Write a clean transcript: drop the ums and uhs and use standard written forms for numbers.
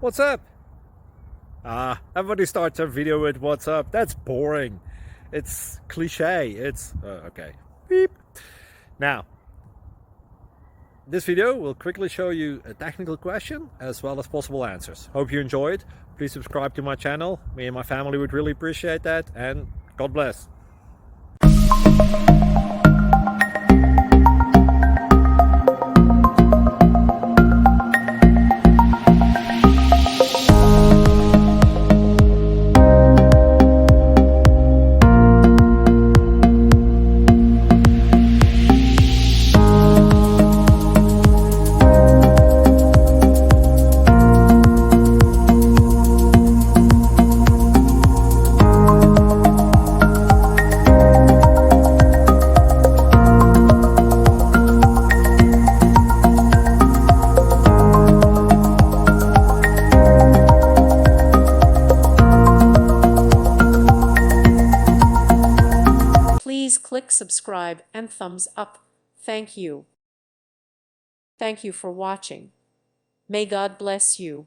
What's up? Everybody starts their video with what's up. That's boring. It's cliche. It's okay. Beep. Now, this video will quickly show you a technical question as well as possible answers. Hope you enjoyed. Please subscribe to my channel. Me and my family would really appreciate that, and God bless. Please click subscribe and thumbs up. Thank you. Thank you for watching. May God bless you.